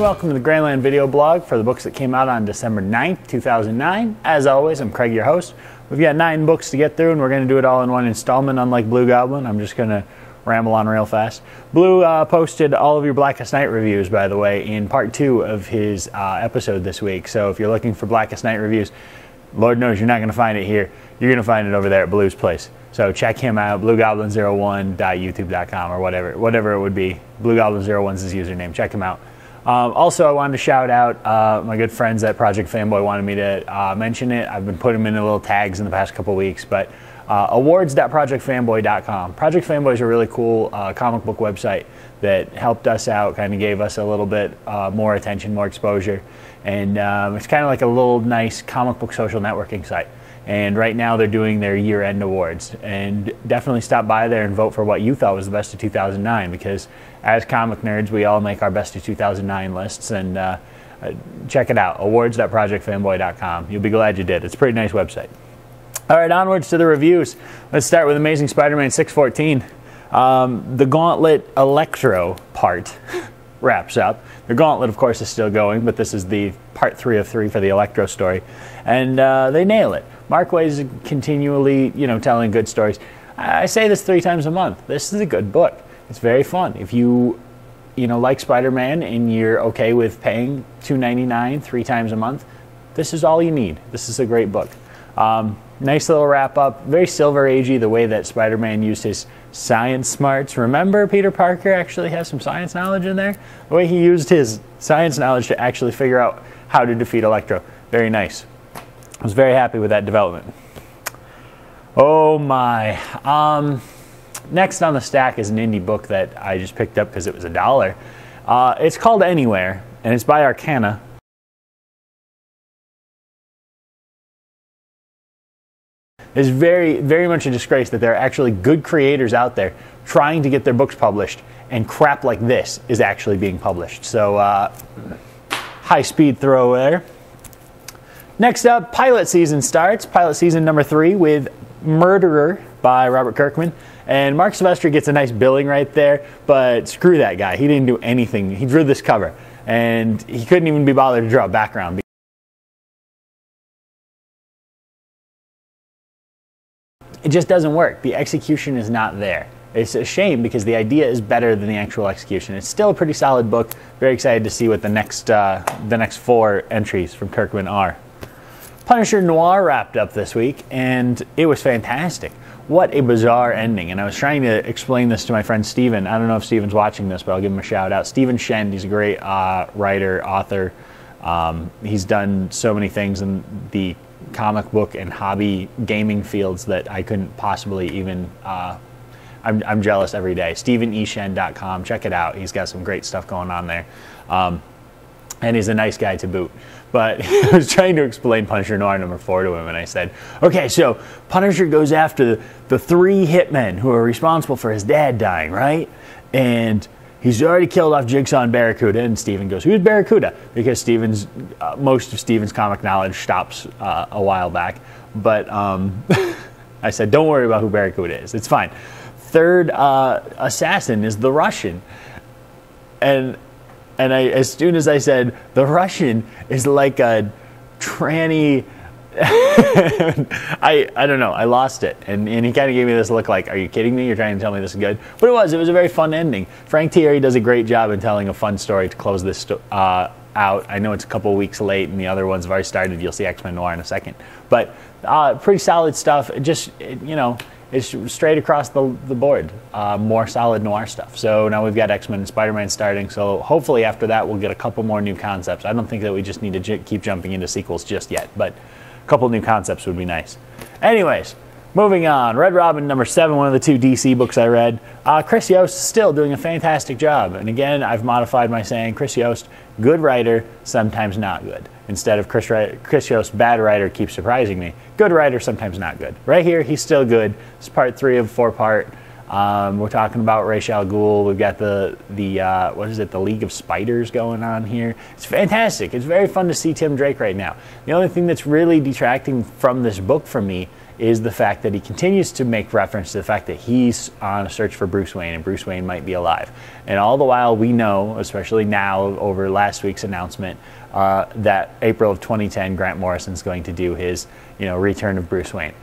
welcome to the GrandLAN video blog for the books that came out on December 9th, 2009. As always, I'm Craig, your host. We've got 9 books to get through, and we're going to do it all in one installment, unlike Blue Goblin. I'm just going to ramble on real fast. Blue posted all of your Blackest Night reviews, by the way, in part 2 of his episode this week. So if you're looking for Blackest Night reviews, Lord knows you're not going to find it here. You're going to find it over there at Blue's place. So check him out, bluegoblin01.youtube.com or whatever it would be. Bluegoblin01 is his username. Check him out. Also, I wanted to shout out my good friends at Project Fanboy wanted me to mention it. I've been putting them into little tags in the past couple weeks, but awards.projectfanboy.com. Project Fanboy is a really cool comic book website that helped us out, kind of gave us a little bit more attention, more exposure, and it's kind of like a little nice comic book social networking site. And right now they're doing their year-end awards, and definitely stop by there and vote for what you thought was the best of 2009, because as comic nerds we all make our best of 2009 lists. And check it out, awards.projectfanboy.com. You'll be glad you did. It's a pretty nice website. All right, onwards to the reviews. Let's start with Amazing Spider-Man 614. The Gauntlet Electro part wraps up. The Gauntlet, of course, is still going, but this is the part 3 of 3 for the Electro story, and they nail it. Mark Waid's continually, telling good stories. I say this 3 times a month. This is a good book. It's very fun. If you, like Spider-Man and you're okay with paying $2.99 3 times a month, this is all you need. This is a great book. Nice little wrap up. Very Silver Agey, the way that Spider-Man used his science smarts. Remember, Peter Parker actually has some science knowledge in there? The way he used his science knowledge to actually figure out how to defeat Electro. Very nice. I was very happy with that development. Oh my. Next on the stack is an indie book that I just picked up because it was $1. It's called Anywhere, and it's by Arcana. It's very, very much a disgrace that there are actually good creators out there trying to get their books published, and crap like this is actually being published. So, high speed throw there. Next up, pilot season starts. Pilot season number 3 with Murderer by Robert Kirkman. And Mark Silvestri gets a nice billing right there, but screw that guy. He didn't do anything. He drew this cover, and he couldn't even be bothered to draw a background. It just doesn't work. The execution is not there. It's a shame because the idea is better than the actual execution. It's still a pretty solid book. Very excited to see what the next 4 entries from Kirkman are. Punisher Noir wrapped up this week, and it was fantastic. What a bizarre ending. And I was trying to explain this to my friend Steven. I don't know if Steven's watching this, but I'll give him a shout out. Steven Shend, he's a great writer, author. He's done so many things in the comic book and hobby gaming fields that I couldn't possibly even... I'm jealous every day. StevenEShend.com. Check it out. He's got some great stuff going on there. And he's a nice guy to boot. But I was trying to explain Punisher Noir number 4 to him, and I said, okay, so Punisher goes after the 3 hitmen who are responsible for his dad dying, right? And he's already killed off Jigsaw and Barracuda. And Steven goes, who's Barracuda? Because most of Steven's comic knowledge stops a while back. But I said, don't worry about who Barracuda is. It's fine. Third assassin is the Russian. And as soon as I said, the Russian is like a tranny, I don't know, I lost it. And he kind of gave me this look like, are you kidding me? You're trying to tell me this is good? But it was a very fun ending. Frank Thierry does a great job in telling a fun story to close this out. I know it's a couple weeks late, and the other ones have already started. You'll see X-Men Noir in a second. But pretty solid stuff. It's straight across the board. More solid noir stuff. So now we've got X-Men and Spider-Man starting. So hopefully after that we'll get a couple more new concepts. I don't think that we just need to keep jumping into sequels just yet, but a couple new concepts would be nice. Anyways, moving on. Red Robin number 7, one of the 2 DC books I read. Chris Yost is still doing a fantastic job. And again, I've modified my saying, Chris Yost, good writer, sometimes not good. Instead of Chris Yost, bad writer, keeps surprising me. Good writer, sometimes not good. Right here, he's still good. It's part 3 of 4 part. We're talking about Ra's al Ghul. We've got the what is it, the League of Spiders going on here. It's fantastic. It's very fun to see Tim Drake right now. The only thing that's really detracting from this book for me is the fact that he continues to make reference to the fact that he's on a search for Bruce Wayne and Bruce Wayne might be alive. And all the while we know, especially now over last week's announcement, that April of 2010, Grant Morrison's going to do his, return of Bruce Wayne.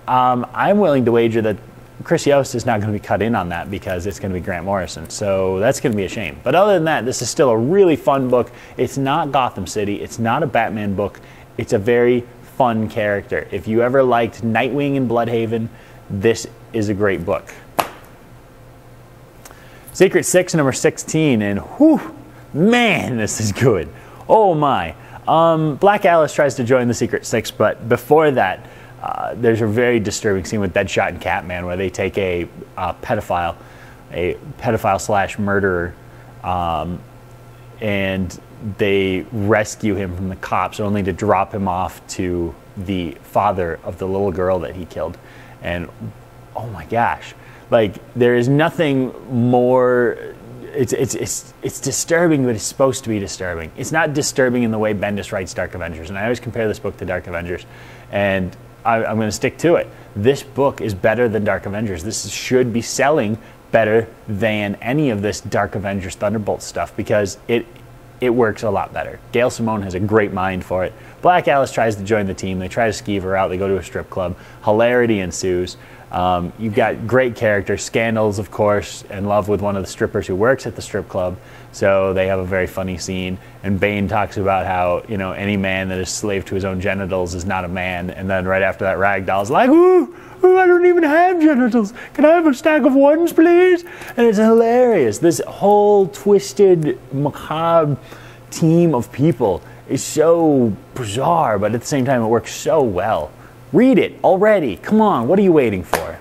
I'm willing to wager that Chris Yost is not going to be cut in on that because it's going to be Grant Morrison. So that's going to be a shame. But other than that, this is still a really fun book. It's not Gotham City. It's not a Batman book. It's a very fun character. If you ever liked Nightwing and Bloodhaven, this is a great book. Secret Six, number 16, and whew, man, this is good. Oh my. Black Alice tries to join the Secret Six, but before that, there's a very disturbing scene with Deadshot and Catman where they take a pedophile slash murderer, and they rescue him from the cops only to drop him off to the father of the little girl that he killed. And oh my gosh, like there is nothing more. It's disturbing, but it's supposed to be disturbing. It's not disturbing in the way Bendis writes Dark Avengers, and I always compare this book to Dark Avengers, and I'm going to stick to it. This book is better than Dark Avengers. This should be selling better than any of this Dark Avengers Thunderbolt stuff because it works a lot better. Gail Simone has a great mind for it. Black Alice tries to join the team. They try to skeeve her out. They go to a strip club. Hilarity ensues. You've got great characters. Scandal's, of course, in love with one of the strippers who works at the strip club. So they have a very funny scene. And Bane talks about how, any man that is slave to his own genitals is not a man. And then right after that, Ragdoll's like, ooh, I don't even have genitals. Can I have a stack of ones, please? And it's hilarious. This whole twisted, macabre team of people is so bizarre, but at the same time, it works so well. Read it already. Come on, what are you waiting for?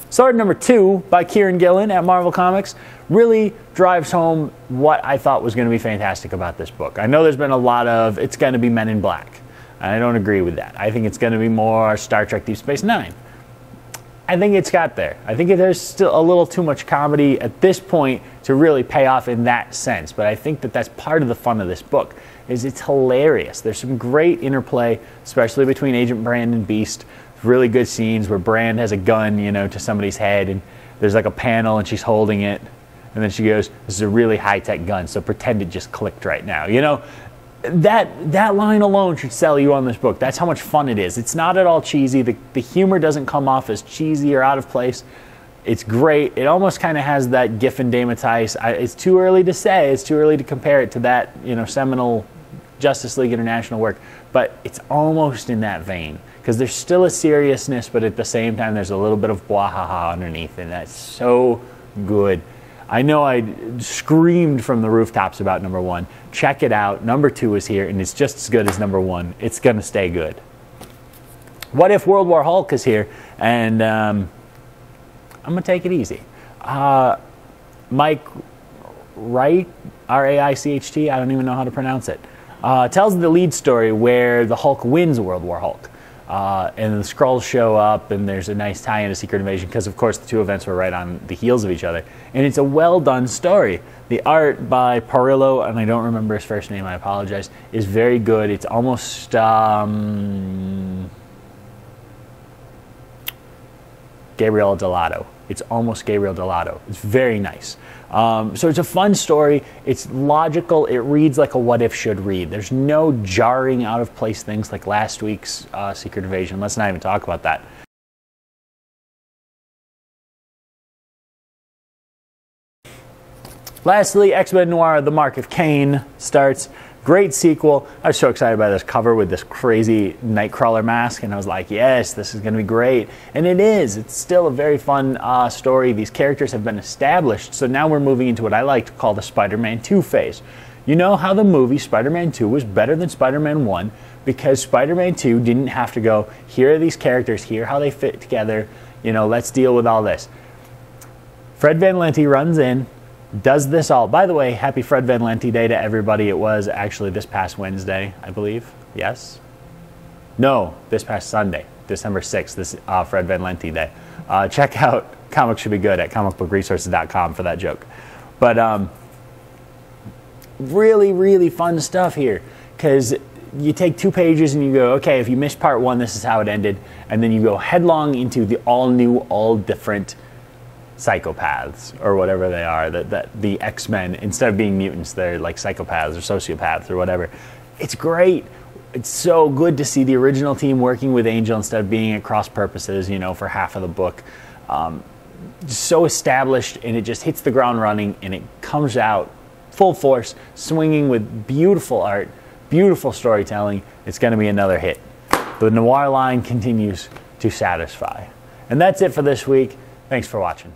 S.W.O.R.D number 2 by Kieran Gillen at Marvel Comics really drives home what I thought was going to be fantastic about this book. I know there's been a lot of, it's going to be Men in Black. I don't agree with that. I think it's going to be more Star Trek Deep Space Nine. I think it's got there. I think there's still a little too much comedy at this point to really pay off in that sense. But I think that that's part of the fun of this book, is it's hilarious. There's some great interplay, especially between Agent Brand and Beast. Really good scenes where Brand has a gun, to somebody's head, and there's like a panel and she's holding it. And then she goes, this is a really high-tech gun, so pretend it just clicked right now. That line alone should sell you on this book. That's how much fun it is. It's not at all cheesy. The humor doesn't come off as cheesy or out of place. It's great. It almost kind of has that Giffen Matthijs. It's too early to say. It's too early to compare it to that, seminal Justice League International work. But it's almost in that vein because there's still a seriousness, but at the same time, there's a little bit of blah-ha-ha underneath, and that's so good. I know I screamed from the rooftops about number 1. Check it out. Number 2 is here, and it's just as good as number 1. It's going to stay good. What If World War Hulk is here, and I'm going to take it easy. Mike Wright, R-A-I-C-H-T, I don't even know how to pronounce it, tells the lead story where the Hulk wins World War Hulk. And the Skrulls show up, and there's a nice tie-in to Secret Invasion because, of course, the two events were right on the heels of each other. And it's a well-done story. The art by Parillo, and I don't remember his first name, I apologize, is very good. It's almost Gabriel Delato. It's almost Gabriel Delato. It's very nice. So it's a fun story. It's logical. It reads like a what if should read. There's no jarring out of place things like last week's Secret Invasion. Let's not even talk about that. Lastly, X-Men Noir, The Mark of Cain starts. Great sequel. I was so excited by this cover with this crazy Nightcrawler mask, and I was like, yes, this is going to be great. And it is. It's still a very fun story. These characters have been established, so now we're moving into what I like to call the Spider-Man 2 phase. You know how the movie Spider-Man 2 was better than Spider-Man 1 because Spider-Man 2 didn't have to go, here are these characters, here how they fit together, let's deal with all this. Fred Van Lente runs in, does this all. By the way, happy Fred Van Lente Day to everybody. It was actually this past Wednesday, I believe. Yes? No, this past Sunday, December 6th, this Fred Van Lente Day. check out Comics Should Be Good at comicbookresources.com for that joke. But really, really fun stuff here, because you take 2 pages and you go, okay, if you missed part 1, this is how it ended, and then you go headlong into the all new, all different psychopaths, or whatever they are, that the X-Men, instead of being mutants, they're like psychopaths or sociopaths or whatever. It's great. It's so good to see the original team working with Angel instead of being at cross purposes, you know, for half of the book. So established, and it just hits the ground running, and it comes out full force, swinging with beautiful art, beautiful storytelling. It's going to be another hit. The Noir line continues to satisfy. And that's it for this week. Thanks for watching.